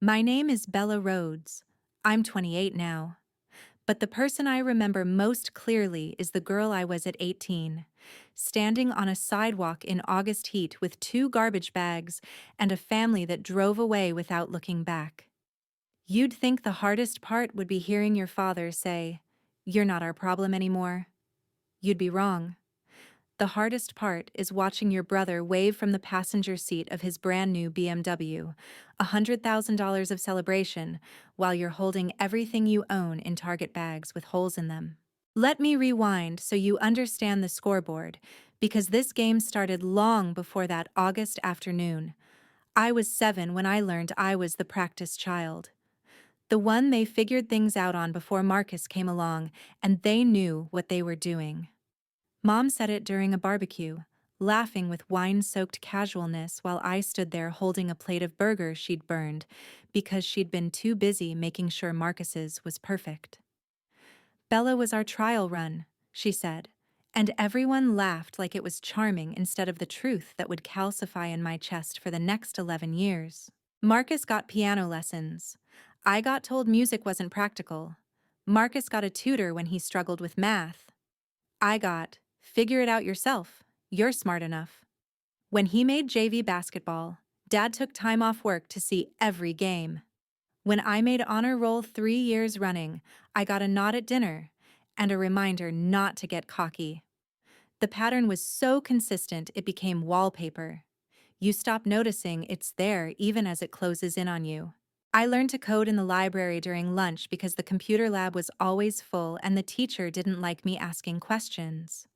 My name is Bella Rhodes. I'm 28 now. But the person I remember most clearly is the girl I was at 18, standing on a sidewalk in August heat with two garbage bags and a family that drove away without looking back. You'd think the hardest part would be hearing your father say, "You're not our problem anymore." You'd be wrong. The hardest part is watching your brother wave from the passenger seat of his brand new BMW, $100,000 of celebration, while you're holding everything you own in Target bags with holes in them. Let me rewind so you understand the scoreboard, because this game started long before that August afternoon. I was 7 when I learned I was the practice child. The one they figured things out on before Marcus came along, and they knew what they were doing. Mom said it during a barbecue, laughing with wine-soaked casualness while I stood there holding a plate of burgers she'd burned because she'd been too busy making sure Marcus's was perfect. "Bella was our trial run," she said, and everyone laughed like it was charming instead of the truth that would calcify in my chest for the next 11 years. Marcus got piano lessons. I got told music wasn't practical. Marcus got a tutor when he struggled with math. I got, "Figure it out yourself. You're smart enough." When he made JV basketball, Dad took time off work to see every game. When I made honor roll 3 years running, I got a nod at dinner and a reminder not to get cocky. The pattern was so consistent it became wallpaper. You stop noticing it's there even as it closes in on you. I learned to code in the library during lunch because the computer lab was always full and the teacher didn't like me asking questions.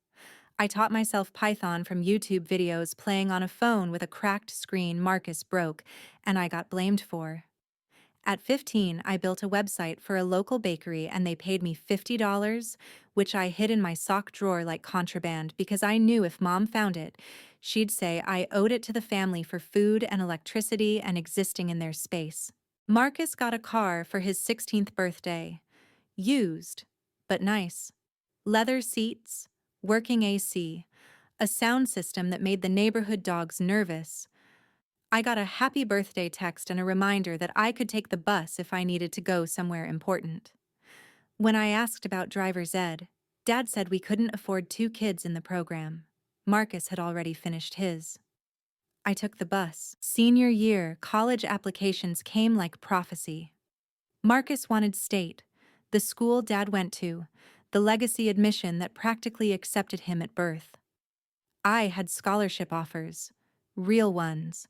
I taught myself Python from YouTube videos playing on a phone with a cracked screen Marcus broke, and I got blamed for. At 15, I built a website for a local bakery and they paid me $50, which I hid in my sock drawer like contraband because I knew if Mom found it, she'd say I owed it to the family for food and electricity and existing in their space. Marcus got a car for his 16th birthday. Used, but nice. Leather seats, working AC, a sound system that made the neighborhood dogs nervous. I got a happy birthday text and a reminder that I could take the bus if I needed to go somewhere important. When I asked about driver's ed, Dad said we couldn't afford 2 kids in the program. Marcus had already finished his. I took the bus. Senior year, college applications came like prophecy. Marcus wanted state, the school Dad went to, the legacy admission that practically accepted him at birth. I had scholarship offers, real ones,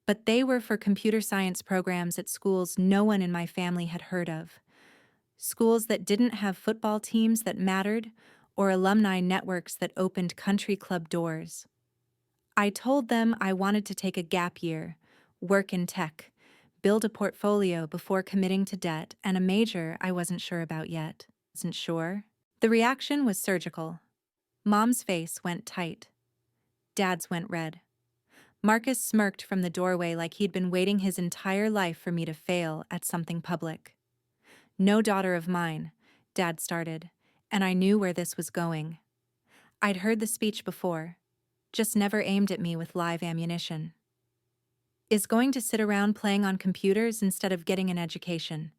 but they were for computer science programs at schools no one in my family had heard of. Schools that didn't have football teams that mattered or alumni networks that opened country club doors. I told them I wanted to take a gap year, work in tech, build a portfolio before committing to debt and a major I wasn't sure about yet. Wasn't sure? The reaction was surgical. Mom's face went tight. Dad's went red. Marcus smirked from the doorway like he'd been waiting his entire life for me to fail at something public. "No daughter of mine," Dad started, and I knew where this was going. I'd heard the speech before, just never aimed at me with live ammunition. "Is going to sit around playing on computers instead of getting an education.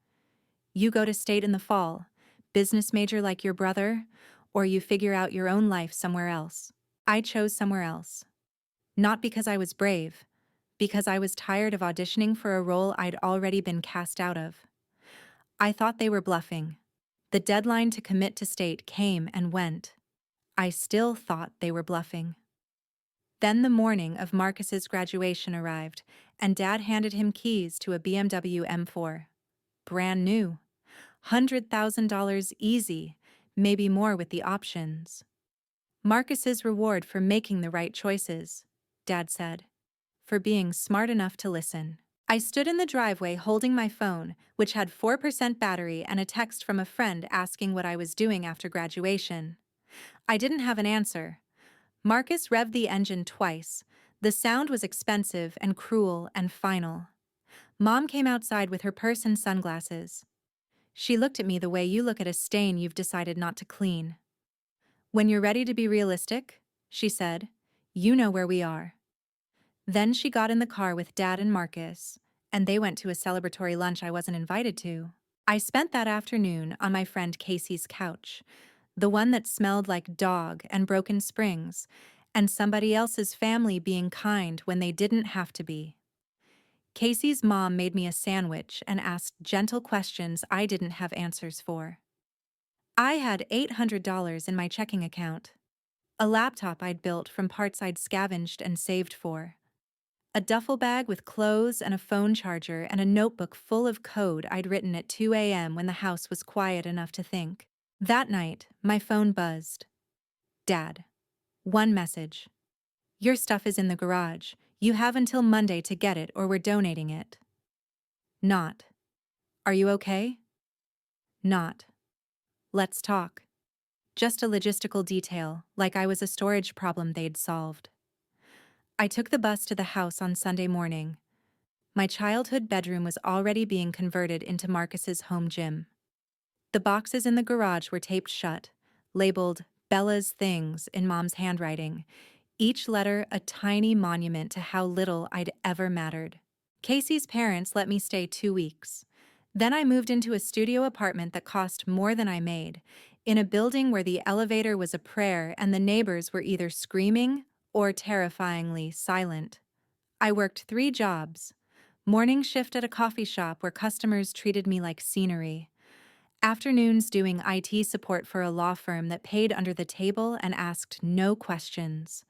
You go to state in the fall, business major like your brother, or you figure out your own life somewhere else." I chose somewhere else. Not because I was brave, because I was tired of auditioning for a role I'd already been cast out of. I thought they were bluffing. The deadline to commit to state came and went. I still thought they were bluffing. Then the morning of Marcus's graduation arrived, and Dad handed him keys to a BMW M4. Brand new. $100,000 easy, maybe more with the options. "Marcus's reward for making the right choices," Dad said. "For being smart enough to listen." I stood in the driveway holding my phone, which had 4% battery and a text from a friend asking what I was doing after graduation. I didn't have an answer. Marcus revved the engine twice. The sound was expensive and cruel and final. Mom came outside with her purse and sunglasses. She looked at me the way you look at a stain you've decided not to clean. "When you're ready to be realistic," she said, "you know where we are." Then she got in the car with Dad and Marcus, and they went to a celebratory lunch I wasn't invited to. I spent that afternoon on my friend Casey's couch, the one that smelled like dog and broken springs, and somebody else's family being kind when they didn't have to be. Casey's mom made me a sandwich and asked gentle questions I didn't have answers for. I had $800 in my checking account, a laptop I'd built from parts I'd scavenged and saved for, a duffel bag with clothes and a phone charger, and a notebook full of code I'd written at 2 a.m. when the house was quiet enough to think. That night, my phone buzzed. Dad. One message. Your stuff is in the garage. You have until Monday to get it or we're donating it. Not. Are you okay? Not. Let's talk. Just a logistical detail, like I was a storage problem they'd solved. I took the bus to the house on Sunday morning. My childhood bedroom was already being converted into Marcus's home gym. The boxes in the garage were taped shut, labeled Bella's Things in Mom's handwriting, each letter a tiny monument to how little I'd ever mattered. Casey's parents let me stay 2 weeks. Then I moved into a studio apartment that cost more than I made, in a building where the elevator was a prayer and the neighbors were either screaming or terrifyingly silent. I worked 3 jobs. Morning shift at a coffee shop where customers treated me like scenery. Afternoons doing IT support for a law firm that paid under the table and asked no questions.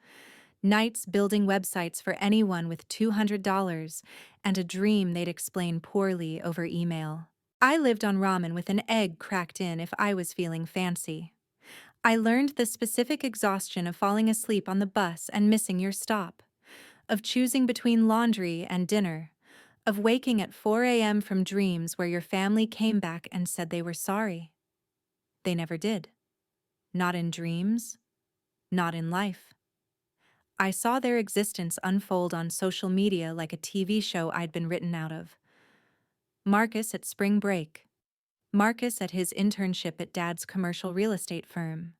Nights building websites for anyone with $200 and a dream they'd explain poorly over email. I lived on ramen with an egg cracked in if I was feeling fancy. I learned the specific exhaustion of falling asleep on the bus and missing your stop, of choosing between laundry and dinner, of waking at 4 a.m. from dreams where your family came back and said they were sorry. They never did. Not in dreams, not in life. I saw their existence unfold on social media like a TV show I'd been written out of. Marcus at spring break. Marcus at his internship at Dad's commercial real estate firm.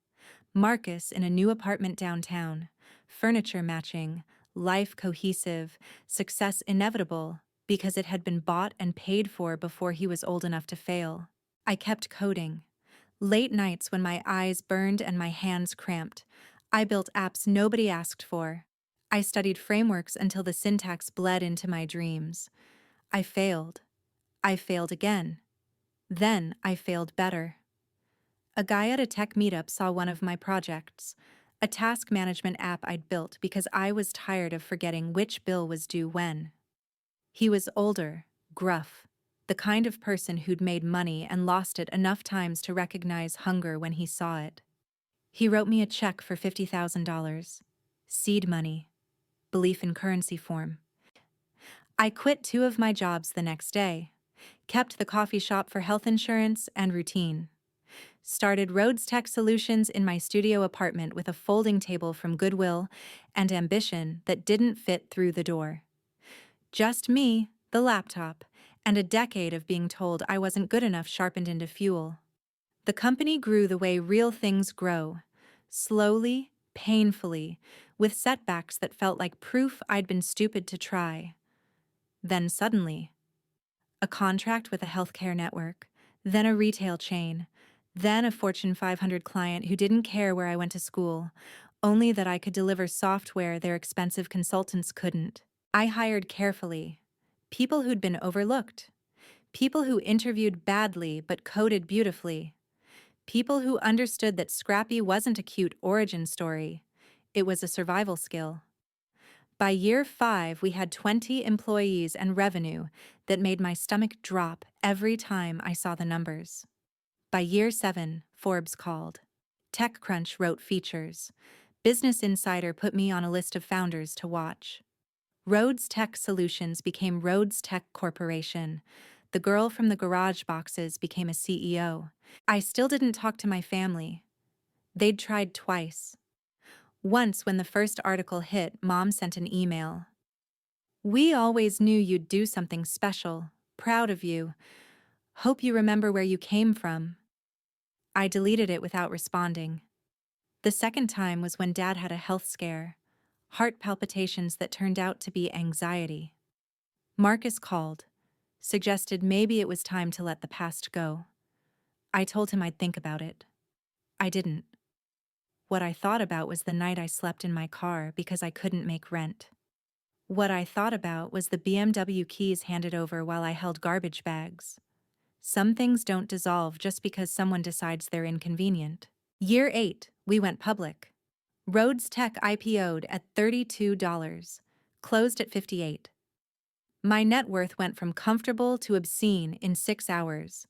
Marcus in a new apartment downtown. Furniture matching, life cohesive, success inevitable, because it had been bought and paid for before he was old enough to fail. I kept coding. Late nights when my eyes burned and my hands cramped. I built apps nobody asked for. I studied frameworks until the syntax bled into my dreams. I failed. I failed again. Then I failed better. A guy at a tech meetup saw one of my projects, a task management app I'd built because I was tired of forgetting which bill was due when. He was older, gruff, the kind of person who'd made money and lost it enough times to recognize hunger when he saw it. He wrote me a check for $50,000. Seed money. Belief in currency form. I quit 2 of my jobs the next day. Kept the coffee shop for health insurance and routine. Started Rhodes Tech Solutions in my studio apartment with a folding table from Goodwill and ambition that didn't fit through the door. Just me, the laptop, and a decade of being told I wasn't good enough sharpened into fuel. The company grew the way real things grow, slowly, painfully, with setbacks that felt like proof I'd been stupid to try. Then suddenly, a contract with a healthcare network, then a retail chain, then a Fortune 500 client who didn't care where I went to school, only that I could deliver software their expensive consultants couldn't. I hired carefully, people who'd been overlooked, people who interviewed badly but coded beautifully, people who understood that Scrappy wasn't a cute origin story, it was a survival skill. By year 5, we had 20 employees and revenue that made my stomach drop every time I saw the numbers. By year 7, Forbes called. TechCrunch wrote features. Business Insider put me on a list of founders to watch. Rhodes Tech Solutions became Rhodes Tech Corporation. The girl from the garage boxes became a CEO. I still didn't talk to my family. They'd tried twice. Once, when the first article hit, Mom sent an email. "We always knew you'd do something special. Proud of you. Hope you remember where you came from." I deleted it without responding. The second time was when Dad had a health scare. Heart palpitations that turned out to be anxiety. Marcus called, suggested maybe it was time to let the past go. I told him I'd think about it. I didn't. What I thought about was the night I slept in my car because I couldn't make rent. What I thought about was the BMW keys handed over while I held garbage bags. Some things don't dissolve just because someone decides they're inconvenient. Year 8, we went public. Rhodes Tech IPO'd at $32, closed at 58. My net worth went from comfortable to obscene in 6 hours.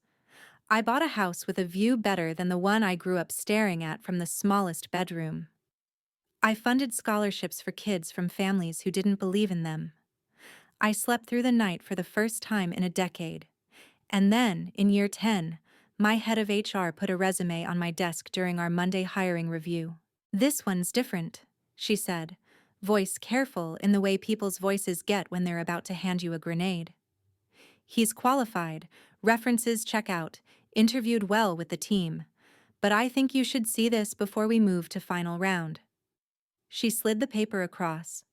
I bought a house with a view better than the one I grew up staring at from the smallest bedroom. I funded scholarships for kids from families who didn't believe in them. I slept through the night for the first time in a decade. And then, in year 10, my head of HR put a resume on my desk during our Monday hiring review. "This one's different," she said, voice careful in the way people's voices get when they're about to hand you a grenade. "He's qualified, references check out, interviewed well with the team, but I think you should see this before we move to final round." She slid the paper across.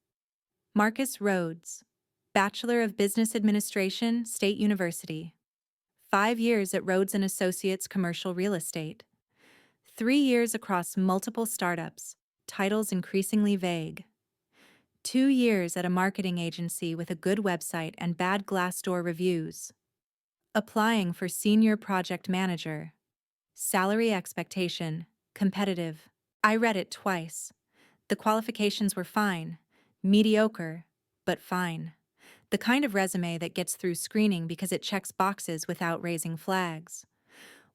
Marcus Rhodes, Bachelor of Business Administration, State University. 5 years at Rhodes & Associates Commercial Real Estate. 3 years across multiple startups, titles increasingly vague. 2 years at a marketing agency with a good website and bad Glassdoor reviews. Applying for Senior Project Manager. Salary expectation, competitive. I read it twice. The qualifications were fine, mediocre, but fine. The kind of resume that gets through screening because it checks boxes without raising flags.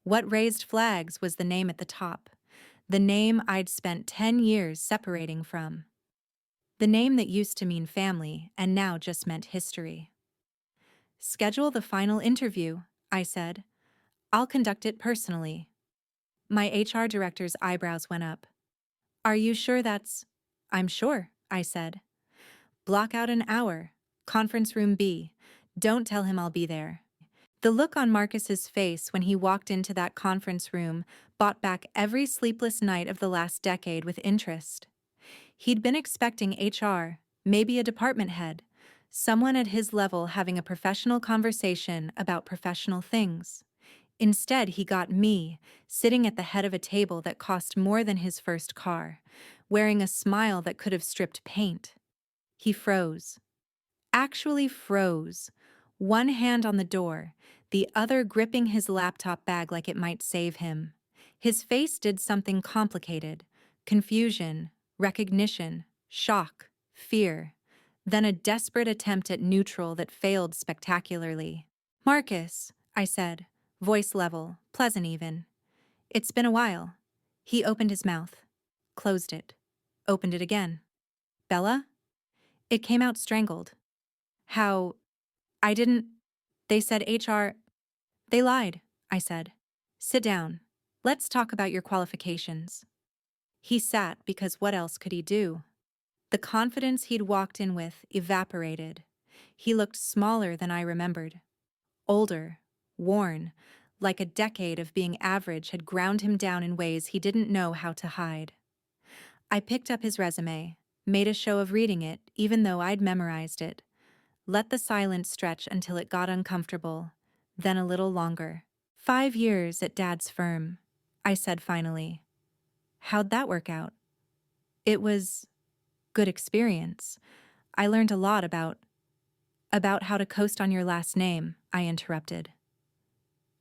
What raised flags was the name at the top, the name I'd spent 10 years separating from. The name that used to mean family and now just meant history. "Schedule the final interview," I said. "I'll conduct it personally." My HR director's eyebrows went up. "Are you sure that's—" "I'm sure," I said. "Block out an hour. Conference room B. Don't tell him I'll be there." The look on Marcus's face when he walked into that conference room bought back every sleepless night of the last decade with interest. He'd been expecting HR, maybe a department head, someone at his level having a professional conversation about professional things. Instead, he got me, sitting at the head of a table that cost more than his first car, wearing a smile that could have stripped paint. He froze. Actually froze. One hand on the door, the other gripping his laptop bag like it might save him. His face did something complicated. Confusion, recognition, shock, fear. Then a desperate attempt at neutral that failed spectacularly. "Marcus," I said, voice level, pleasant even. "It's been a while." He opened his mouth. Closed it. Opened it again. "Bella?" It came out strangled. "How? I didn't—" "They said HR—" "They lied," I said. "Sit down. Let's talk about your qualifications." He sat because what else could he do? The confidence he'd walked in with evaporated. He looked smaller than I remembered. Older, worn, like a decade of being average had ground him down in ways he didn't know how to hide. I picked up his resume, made a show of reading it even though I'd memorized it, let the silence stretch until it got uncomfortable, then a little longer. 5 years at Dad's firm, I said finally. "How'd that work out?" "It was good experience. I learned a lot about how to coast on your last name," I interrupted.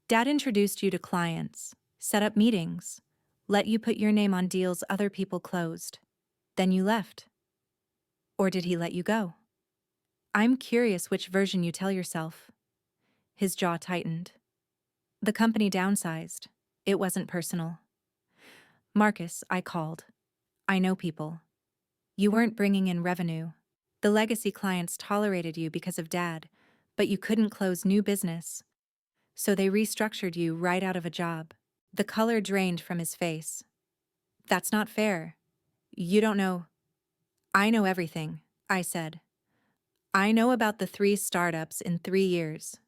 "Dad introduced you to clients, set up meetings, let you put your name on deals other people closed. Then you left. Or did he let you go?" "I'm curious which version you tell yourself." His jaw tightened. "The company downsized. It wasn't personal." "Marcus," I called. "I know people. You weren't bringing in revenue. The legacy clients tolerated you because of Dad, but you couldn't close new business. So they restructured you right out of a job." The color drained from his face. "That's not fair. You don't know—" "I know everything," I said. "I know about the 3 startups in 3 years.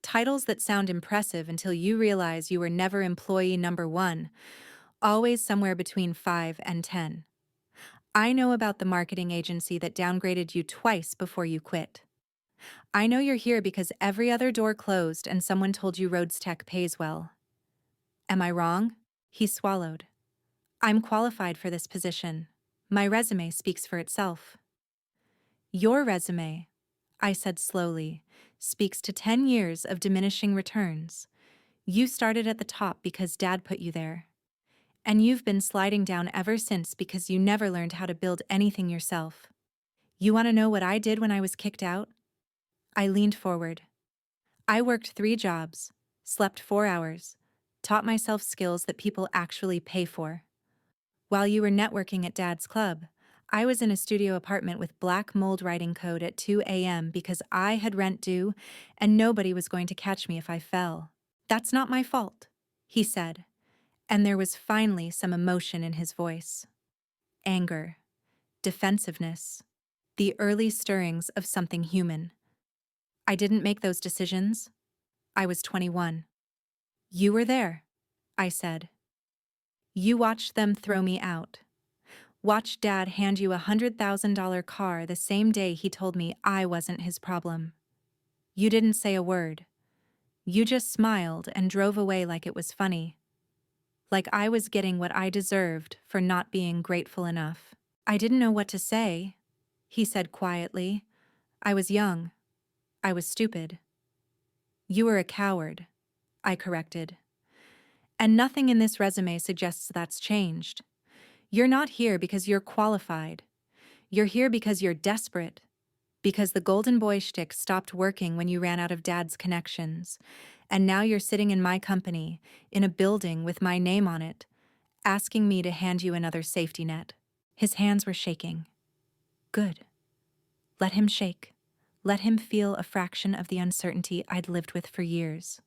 Titles that sound impressive until you realize you were never employee number 1, always somewhere between 5 and 10. I know about the marketing agency that downgraded you twice before you quit. I know you're here because every other door closed and someone told you Rhodes Tech pays well. Am I wrong? He swallowed. I'm qualified for this position. My resume speaks for itself. Your resume, I said slowly, speaks to 10 years of diminishing returns. You started at the top because Dad put you there. And you've been sliding down ever since because you never learned how to build anything yourself. You want to know what I did when I was kicked out? I leaned forward. I worked 3 jobs, slept 4 hours, taught myself skills that people actually pay for. While you were networking at Dad's club, I was in a studio apartment with black mold writing code at 2 a.m. because I had rent due and nobody was going to catch me if I fell. That's not my fault, he said, and there was finally some emotion in his voice. Anger, defensiveness, the early stirrings of something human. I didn't make those decisions. I was 21. You were there, I said. You watched them throw me out. Watched Dad hand you a $100,000 car the same day he told me I wasn't his problem. You didn't say a word. You just smiled and drove away like it was funny. Like I was getting what I deserved for not being grateful enough. I didn't know what to say, he said quietly. I was young. I was stupid. You were a coward, I corrected. And nothing in this resume suggests that's changed. You're not here because you're qualified. You're here because you're desperate. Because the golden boy shtick stopped working when you ran out of Dad's connections. And now you're sitting in my company, in a building with my name on it, asking me to hand you another safety net. His hands were shaking. Good. Let him shake. Let him feel a fraction of the uncertainty I'd lived with for years.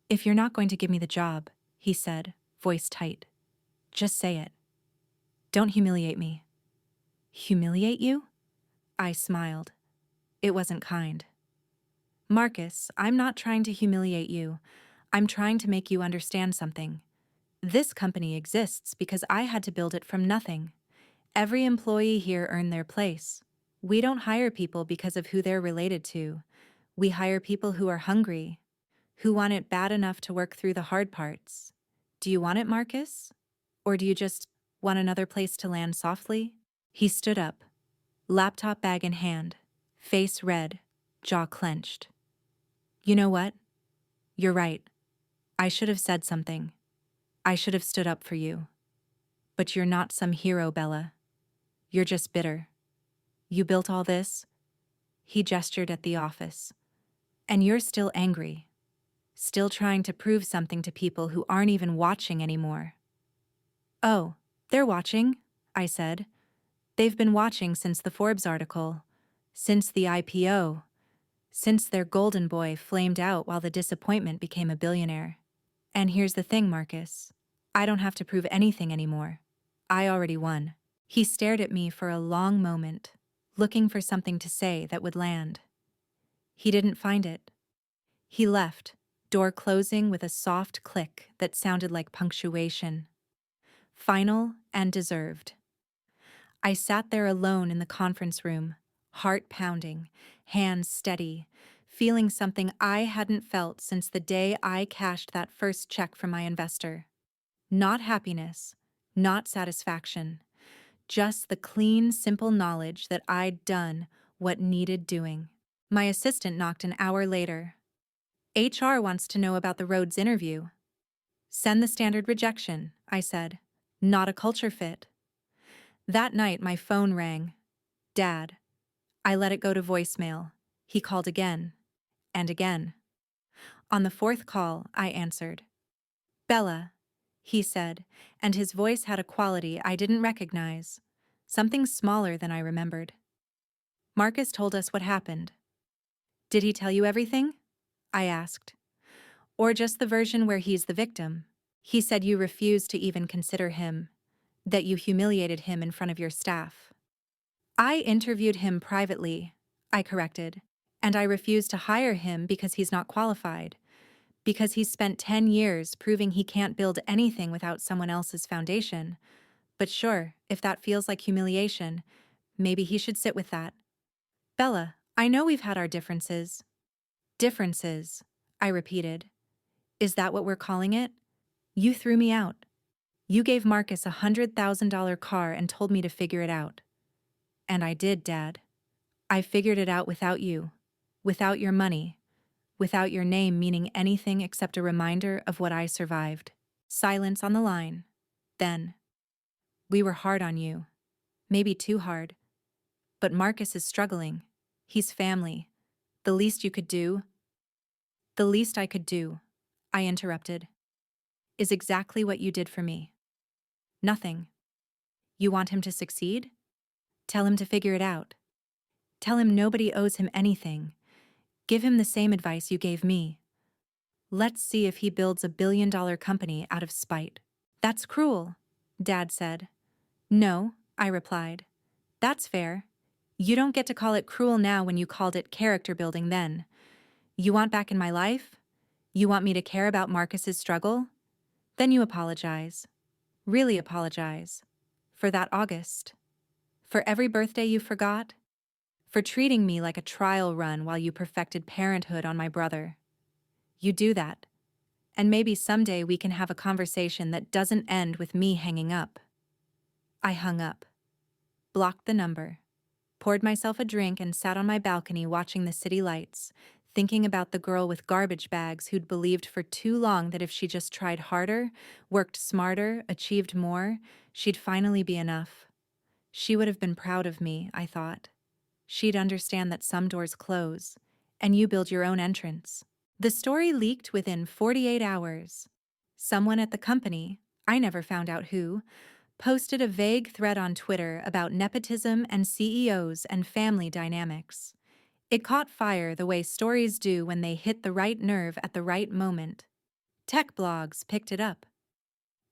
If you're not going to give me the job, he said, voice tight, just say it. Don't humiliate me. Humiliate you? I smiled. It wasn't kind. Marcus, I'm not trying to humiliate you. I'm trying to make you understand something. This company exists because I had to build it from nothing. Every employee here earned their place. We don't hire people because of who they're related to. We hire people who are hungry, who want it bad enough to work through the hard parts. Do you want it, Marcus? Or do you just want another place to land softly? He stood up, laptop bag in hand, face red, jaw clenched. You know what? You're right. I should have said something. I should have stood up for you. But you're not some hero, Bella. You're just bitter. You built all this? He gestured at the office. And you're still angry. Still trying to prove something to people who aren't even watching anymore. Oh, they're watching, I said. They've been watching since the Forbes article, since the IPO, since their golden boy flamed out while the disappointment became a billionaire. And here's the thing, Marcus. I don't have to prove anything anymore. I already won. He stared at me for a long moment, looking for something to say that would land. He didn't find it. He left, door closing with a soft click that sounded like punctuation. Final and deserved. I sat there alone in the conference room, heart pounding, hands steady, feeling something I hadn't felt since the day I cashed that first check from my investor. Not happiness, not satisfaction, just the clean, simple knowledge that I'd done what needed doing. My assistant knocked an hour later. HR wants to know about the Rhodes interview. Send the standard rejection, I said. Not a culture fit. That night my phone rang. Dad. I let it go to voicemail. He called again. And again. On the 4th call, I answered. Bella, he said, and his voice had a quality I didn't recognize. Something smaller than I remembered. Marcus told us what happened. Did he tell you everything? I asked. Or just the version where he's the victim? He said you refused to even consider him, that you humiliated him in front of your staff. I interviewed him privately, I corrected, and I refused to hire him because he's not qualified, because he's spent 10 years proving he can't build anything without someone else's foundation. But sure, if that feels like humiliation, maybe he should sit with that. Bella, I know we've had our differences. Differences, I repeated. Is that what we're calling it? You threw me out. You gave Marcus $100,000 car and told me to figure it out. And I did, Dad. I figured it out without you, without your money, without your name meaning anything except a reminder of what I survived. Silence on the line. Then, we were hard on you. Maybe too hard. But Marcus is struggling. He's family. The least you could do, the least I could do, I interrupted, is exactly what you did for me. Nothing. You want him to succeed? Tell him to figure it out. Tell him nobody owes him anything. Give him the same advice you gave me. Let's see if he builds $1 billion company out of spite. That's cruel, Dad said. No, I replied. That's fair. You don't get to call it cruel now when you called it character building then. You want back in my life? You want me to care about Marcus's struggle? Then you apologize. Really apologize. For that August. For every birthday you forgot. For treating me like a trial run while you perfected parenthood on my brother. You do that. And maybe someday we can have a conversation that doesn't end with me hanging up. I hung up. Blocked the number. Poured myself a drink and sat on my balcony watching the city lights, thinking about the girl with garbage bags who'd believed for too long that if she just tried harder, worked smarter, achieved more, she'd finally be enough. She would have been proud of me, I thought. She'd understand that some doors close, and you build your own entrance. The story leaked within 48 hours. Someone at the company, I never found out who, posted a vague thread on Twitter about nepotism and CEOs and family dynamics. It caught fire the way stories do when they hit the right nerve at the right moment. Tech blogs picked it up.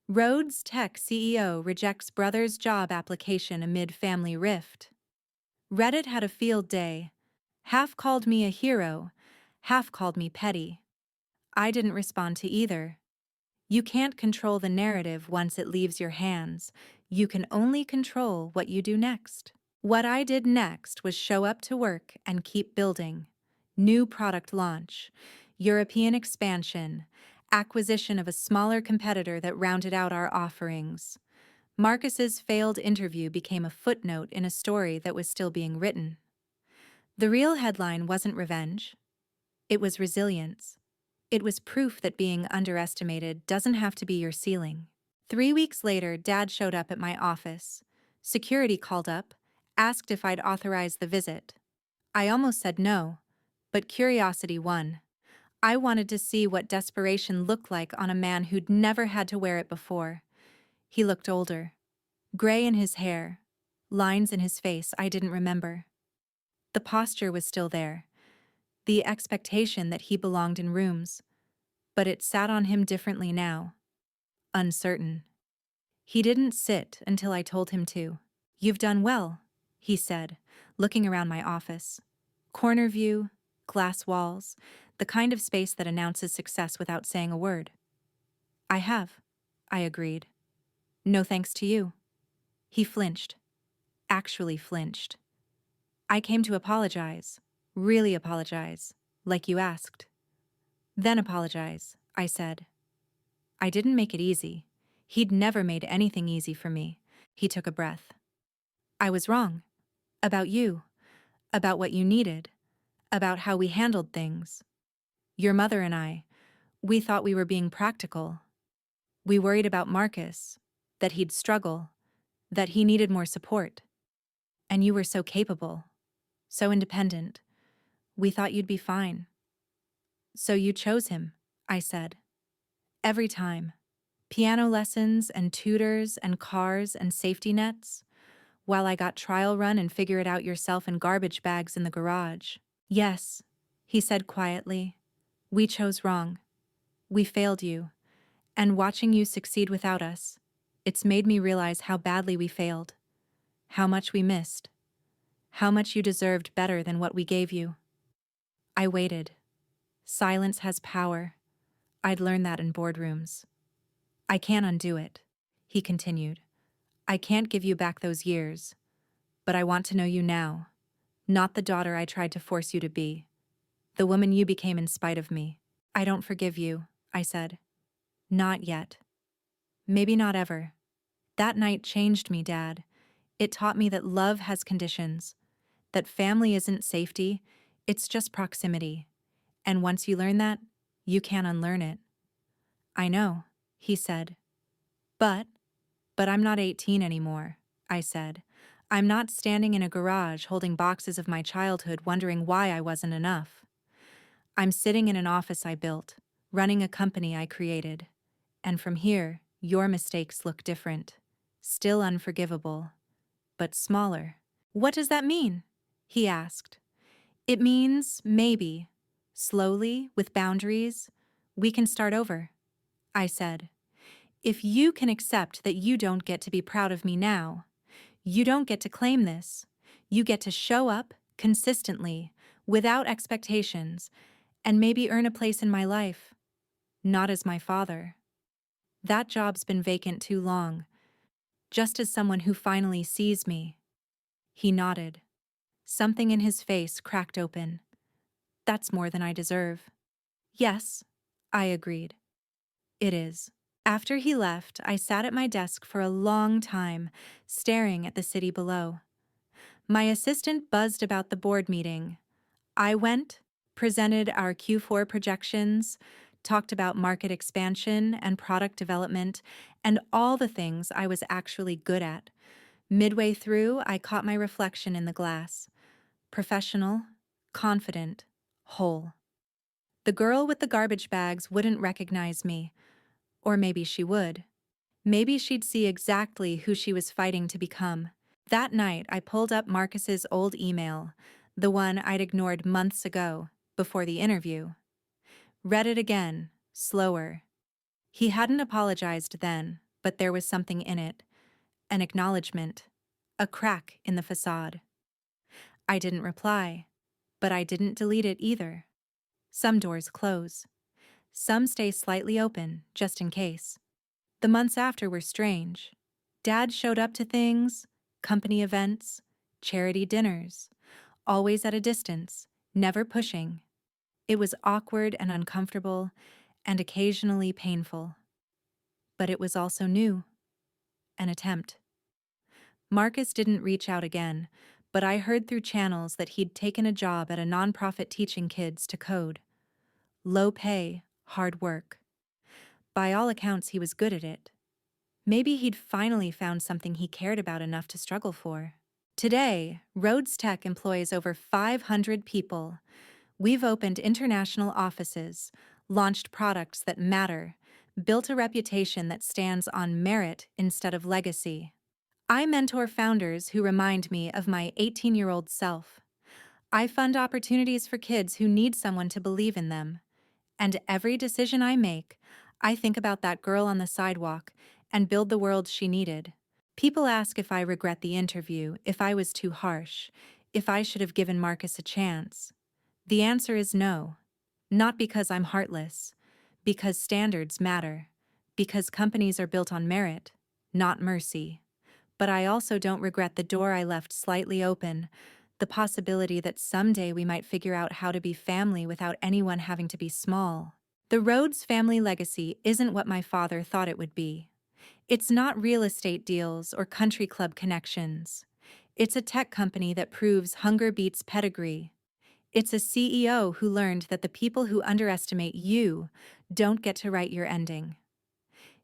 Rhodes Tech CEO rejects brother's job application amid family rift. Reddit had a field day. Half called me a hero, half called me petty. I didn't respond to either. You can't control the narrative once it leaves your hands. You can only control what you do next. What I did next was show up to work and keep building. New product launch, European expansion, acquisition of a smaller competitor that rounded out our offerings. Marcus's failed interview became a footnote in a story that was still being written. The real headline wasn't revenge. It was resilience. It was proof that being underestimated doesn't have to be your ceiling. 3 weeks later, Dad showed up at my office. Security called up, asked if I'd authorize the visit. I almost said no, but curiosity won. I wanted to see what desperation looked like on a man who'd never had to wear it before. He looked older. Gray in his hair. Lines in his face I didn't remember. The posture was still there. The expectation that he belonged in rooms. But it sat on him differently now. Uncertain. He didn't sit until I told him to. You've done well, he said, looking around my office. Corner view, glass walls, the kind of space that announces success without saying a word. I have, I agreed. No thanks to you. He flinched. Actually flinched. I came to apologize. Really apologize. Like you asked. Then apologize, I said. I didn't make it easy. He'd never made anything easy for me. He took a breath. I was wrong. About you. About what you needed. About how we handled things. Your mother and I, we thought we were being practical. We worried about Marcus, that he'd struggle, that he needed more support. And you were so capable, so independent. We thought you'd be fine. So you chose him, I said. Every time. Piano lessons and tutors and cars and safety nets, while I got trial run and figure it out yourself in garbage bags in the garage. Yes, he said quietly. We chose wrong. We failed you. And watching you succeed without us, it's made me realize how badly we failed. How much we missed. How much you deserved better than what we gave you. I waited. Silence has power. I'd learned that in boardrooms. I can't undo it, he continued. I can't give you back those years. But I want to know you now. not the daughter I tried to force you to be. The woman you became in spite of me. I don't forgive you, I said. Not yet. Maybe not ever. That night changed me, Dad. It taught me that love has conditions, that family isn't safety, it's just proximity. And once you learn that, you can't unlearn it. I know, he said. But I'm not 18 anymore, I said. I'm not standing in a garage holding boxes of my childhood wondering why I wasn't enough. I'm sitting in an office I built, running a company I created. And from here, your mistakes look different. Still unforgivable, but smaller. What does that mean? He asked. It means, maybe, slowly, with boundaries, we can start over, I said. If you can accept that you don't get to be proud of me now, you don't get to claim this, you get to show up consistently, without expectations, and maybe earn a place in my life, not as my father. That job's been vacant too long, just as someone who finally sees me. He nodded. Something in his face cracked open. That's more than I deserve. Yes, I agreed. It is. After he left, I sat at my desk for a long time, staring at the city below. My assistant buzzed about the board meeting. I went, presented our Q4 projections, talked about market expansion and product development, and all the things I was actually good at. Midway through, I caught my reflection in the glass. Professional, confident, whole. The girl with the garbage bags wouldn't recognize me. Or maybe she would. Maybe she'd see exactly who she was fighting to become. That night, I pulled up Marcus's old email, the one I'd ignored months ago, before the interview. Read it again, slower. He hadn't apologized then, but there was something in it. An acknowledgement. A crack in the facade. I didn't reply, but I didn't delete it either. Some doors close. Some stay slightly open, just in case. The months after were strange. Dad showed up to things, company events, charity dinners, always at a distance, never pushing. It was awkward and uncomfortable, and occasionally painful. But it was also new. An attempt. Marcus didn't reach out again, but I heard through channels that he'd taken a job at a nonprofit teaching kids to code. Low pay, hard work. By all accounts, he was good at it. Maybe he'd finally found something he cared about enough to struggle for. Today, Rhodes Tech employs over 500 people. We've opened international offices, launched products that matter, built a reputation that stands on merit instead of legacy. I mentor founders who remind me of my 18-year-old self. I fund opportunities for kids who need someone to believe in them. And every decision I make, I think about that girl on the sidewalk and build the world she needed. People ask if I regret the interview, if I was too harsh, if I should have given Marcus a chance. The answer is no. Not because I'm heartless, because standards matter, because companies are built on merit, not mercy. But I also don't regret the door I left slightly open, the possibility that someday we might figure out how to be family without anyone having to be small. The Rhodes family legacy isn't what my father thought it would be. It's not real estate deals or country club connections. It's a tech company that proves hunger beats pedigree. It's a CEO who learned that the people who underestimate you don't get to write your ending.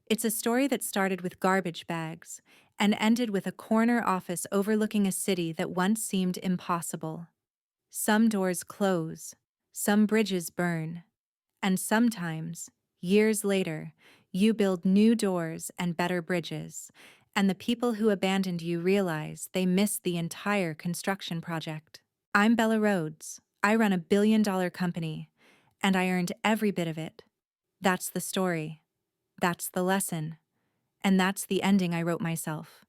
It's a story that started with garbage bags and ended with a corner office overlooking a city that once seemed impossible. Some doors close, some bridges burn, and sometimes, years later, you build new doors and better bridges, and the people who abandoned you realize they missed the entire construction project. I'm Bella Rhodes. I run a billion-dollar company, and I earned every bit of it. That's the story. That's the lesson. And that's the ending I wrote myself.